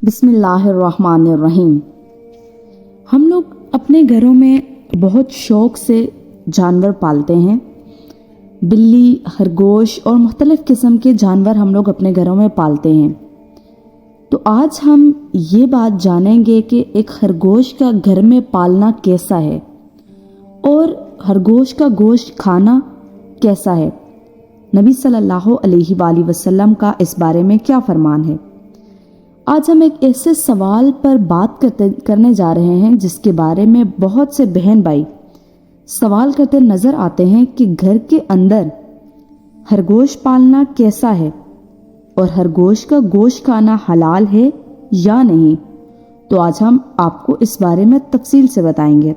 بسم اللہ الرحمن الرحیم۔ ہم لوگ اپنے گھروں میں بہت شوق سے جانور پالتے ہیں۔ بلی، خرگوش اور مختلف قسم کے جانور ہم لوگ اپنے گھروں میں پالتے ہیں۔ تو آج ہم یہ بات جانیں گے کہ ایک خرگوش کا گھر میں پالنا کیسا ہے اور خرگوش کا گوشت کھانا کیسا ہے۔ نبی صلی اللہ علیہ وآلہ وسلم کا اس بارے میں کیا فرمان ہے۔ آج ہم ایک ایسے سوال پر بات کرنے جا رہے ہیں جس کے بارے میں بہت سے بہن بھائی سوال کرتے نظر آتے ہیں کہ گھر کے اندر خرگوش پالنا کیسا ہے اور خرگوش کا گوشت کھانا حلال ہے یا نہیں۔ تو آج ہم آپ کو اس بارے میں تفصیل سے بتائیں گے۔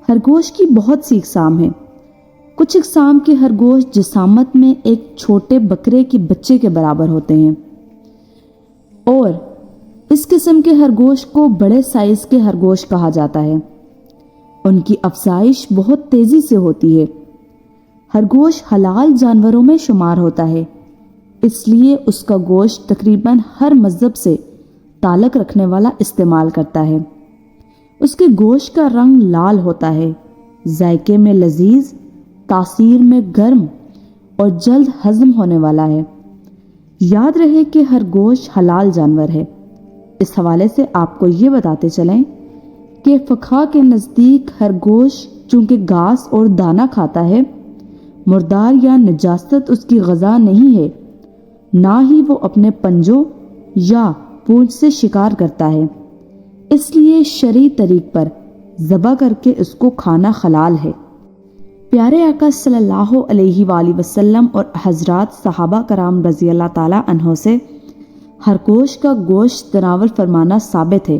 خرگوش کی بہت سی اقسام ہیں۔ کچھ اقسام کے خرگوش جسامت میں ایک چھوٹے بکرے کے بچے کے برابر ہوتے ہیں اور اس قسم کے خرگوش کو بڑے سائز کے خرگوش کہا جاتا ہے۔ ان کی افزائش بہت تیزی سے ہوتی ہے۔ خرگوش حلال جانوروں میں شمار ہوتا ہے، اس لیے اس کا گوشت تقریباً ہر مذہب سے تعلق رکھنے والا استعمال کرتا ہے۔ اس کے گوشت کا رنگ لال ہوتا ہے، ذائقے میں لذیذ، تاثیر میں گرم اور جلد ہضم ہونے والا ہے۔ یاد رہے کہ خرگوش حلال جانور ہے۔ اس حوالے سے آپ کو یہ بتاتے چلیں کہ فقہا کے نزدیک خرگوش چونکہ گھاس اور دانہ کھاتا ہے، مردار یا نجاست اس کی غذا نہیں ہے، نہ ہی وہ اپنے پنجوں یا پونچھ سے شکار کرتا ہے، اس لیے شرعی طریق پر ذبح کر کے اس کو کھانا حلال ہے۔ پیارے آقا صلی اللہ علیہ وآلہ وسلم اور حضرات صحابہ کرام رضی اللہ تعالیٰ عنہ سے خرگوش کا گوشت تناول فرمانا ثابت ہے۔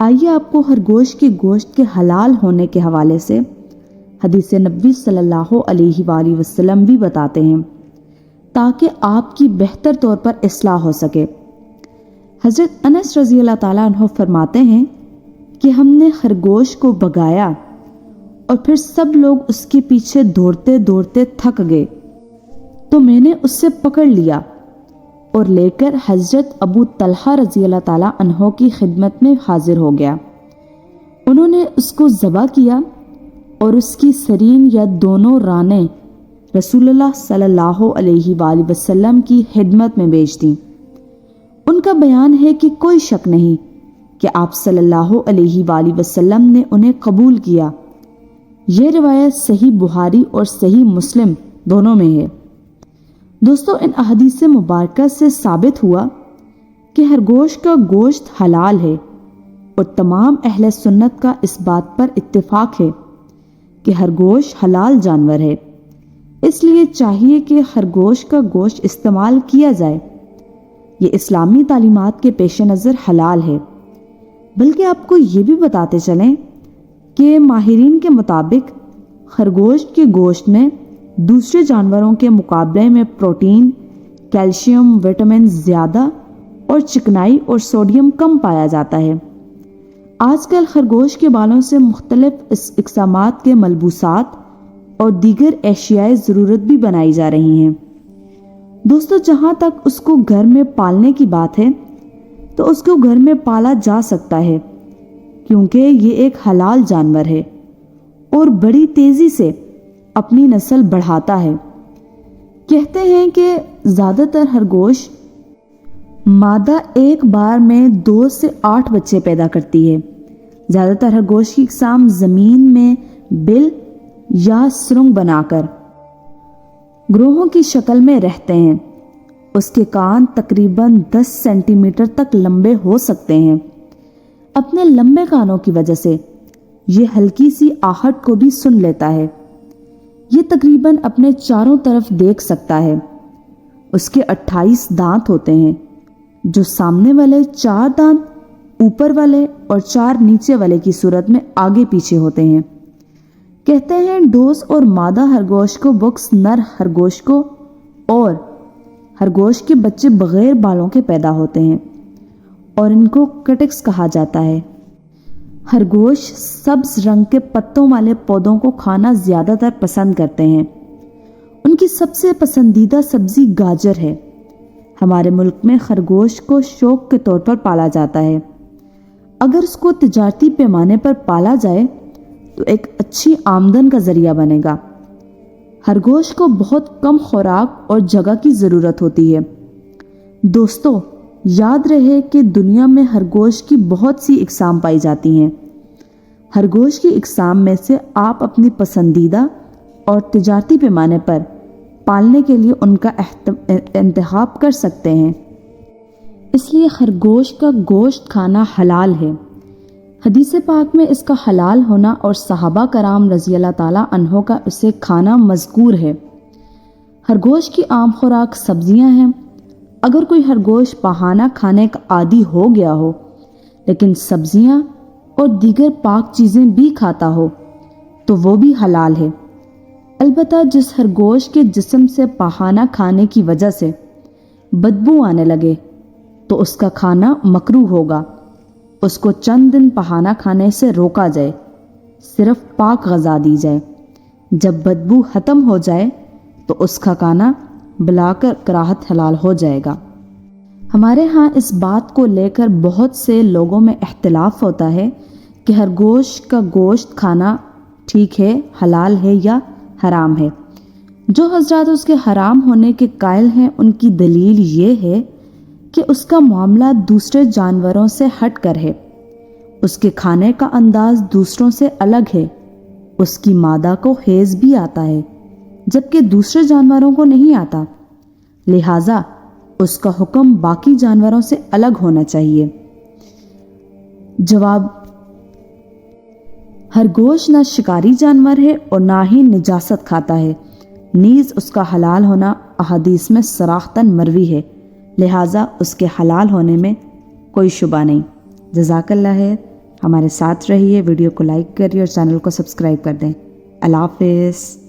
آئیے آپ کو خرگوش کے گوشت کے حلال ہونے کے حوالے سے حدیث نبوی صلی اللہ علیہ وآلہ وسلم بھی بتاتے ہیں تاکہ آپ کی بہتر طور پر اصلاح ہو سکے۔ حضرت انس رضی اللہ تعالیٰ عنہ فرماتے ہیں کہ ہم نے خرگوش کو بھگایا اور پھر سب لوگ اس کے پیچھے دوڑتے دوڑتے تھک گئے تو میں نے اس سے پکڑ لیا اور لے کر حضرت ابو طلحہ رضی اللہ تعالیٰ عنہ کی خدمت میں حاضر ہو گیا۔ انہوں نے اس کو ذبح کیا اور اس کی سرین یا دونوں رانیں رسول اللہ صلی اللہ علیہ وآلہ وسلم کی خدمت میں بھیج دیں۔ ان کا بیان ہے کہ کوئی شک نہیں کہ آپ صلی اللہ علیہ وآلہ وسلم نے انہیں قبول کیا۔ یہ روایت صحیح بخاری اور صحیح مسلم دونوں میں ہے۔ دوستو، ان احادیث مبارکہ سے ثابت ہوا کہ خرگوش کا گوشت حلال ہے اور تمام اہل سنت کا اس بات پر اتفاق ہے کہ خرگوش حلال جانور ہے، اس لیے چاہیے کہ خرگوش کا گوشت استعمال کیا جائے۔ یہ اسلامی تعلیمات کے پیش نظر حلال ہے۔ بلکہ آپ کو یہ بھی بتاتے چلیں کہ ماہرین کے مطابق خرگوش کے گوشت میں دوسرے جانوروں کے مقابلے میں پروٹین، کیلشیم، وٹامن زیادہ اور چکنائی اور سوڈیم کم پایا جاتا ہے۔ آج کل خرگوش کے بالوں سے مختلف اقسامات کے ملبوسات اور دیگر اشیائے ضرورت بھی بنائی جا رہی ہیں۔ دوستو، جہاں تک اس کو گھر میں پالنے کی بات ہے تو اس کو گھر میں پالا جا سکتا ہے کیونکہ یہ ایک حلال جانور ہے اور بڑی تیزی سے اپنی نسل بڑھاتا ہے۔ کہتے ہیں کہ زیادہ تر خرگوش مادہ ایک بار میں 2 سے 8 بچے پیدا کرتی ہے۔ زیادہ تر خرگوش کی اقسام زمین میں بل یا سرنگ بنا کر گروہوں کی شکل میں رہتے ہیں۔ اس کے کان تقریباً 10 سینٹی میٹر تک لمبے ہو سکتے ہیں۔ اپنے لمبے کانوں کی وجہ سے یہ ہلکی سی آہٹ کو بھی سن لیتا ہے۔ یہ تقریباً اپنے چاروں طرف دیکھ سکتا ہے۔ اس کے 28 دانت ہوتے ہیں، جو سامنے والے 4 دانت اوپر والے اور 4 نیچے والے کی صورت میں آگے پیچھے ہوتے ہیں۔ کہتے ہیں ڈوس اور مادہ خرگوش کو بکس نر خرگوش کو اور خرگوش کے بچے بغیر بالوں کے پیدا ہوتے ہیں اور ان کو کٹکس کہا جاتا ہے۔ خرگوش سبز رنگ کے پتوں والے پودوں کو کھانا زیادہ تر پسند کرتے ہیں۔ ان کی سب سے پسندیدہ سبزی گاجر ہے۔ ہمارے ملک میں خرگوش کو شوق کے طور پر پالا جاتا ہے۔ اگر اس کو تجارتی پیمانے پر پالا جائے تو ایک اچھی آمدن کا ذریعہ بنے گا۔ خرگوش کو بہت کم خوراک اور جگہ کی ضرورت ہوتی ہے۔ دوستو، یاد رہے کہ دنیا میں خرگوش کی بہت سی اقسام پائی جاتی ہیں۔ خرگوش کی اقسام میں سے آپ اپنی پسندیدہ اور تجارتی پیمانے پر پالنے کے لیے ان کا انتخاب کر سکتے ہیں۔ اس لیے خرگوش کا گوشت کھانا حلال ہے۔ حدیث پاک میں اس کا حلال ہونا اور صحابہ کرام رضی اللہ تعالیٰ عنہ کا اسے کھانا مذکور ہے۔ خرگوش کی عام خوراک سبزیاں ہیں۔ اگر کوئی خرگوش پہانا کھانے کا عادی ہو گیا ہو لیکن سبزیاں اور دیگر پاک چیزیں بھی کھاتا ہو تو وہ بھی حلال ہے۔ البتہ جس خرگوش کے جسم سے پہانا کھانے کی وجہ سے بدبو آنے لگے تو اس کا کھانا مکروہ ہوگا۔ اس کو چند دن پہانا کھانے سے روکا جائے، صرف پاک غذا دی جائے۔ جب بدبو ختم ہو جائے تو اس کا کھانا بلا کر کراہت حلال ہو جائے گا۔ ہمارے ہاں اس بات کو لے کر بہت سے لوگوں میں اختلاف ہوتا ہے کہ خرگوش کا گوشت کھانا ٹھیک ہے، حلال ہے یا حرام ہے۔ جو حضرات اس کے حرام ہونے کے قائل ہیں ان کی دلیل یہ ہے کہ اس کا معاملہ دوسرے جانوروں سے ہٹ کر ہے، اس کے کھانے کا انداز دوسروں سے الگ ہے، اس کی مادہ کو حیض بھی آتا ہے جبکہ دوسرے جانوروں کو نہیں آتا، لہٰذا اس کا حکم باقی جانوروں سے الگ ہونا چاہیے۔ جواب: خرگوش نہ شکاری جانور ہے اور نہ ہی نجاست کھاتا ہے، نیز اس کا حلال ہونا احادیث میں صراحتاً مروی ہے، لہٰذا اس کے حلال ہونے میں کوئی شبہ نہیں۔ جزاک اللہ خیر، ہمارے ساتھ رہیے، ویڈیو کو لائک کریے اور چینل کو سبسکرائب کر دیں۔ اللہ حافظ۔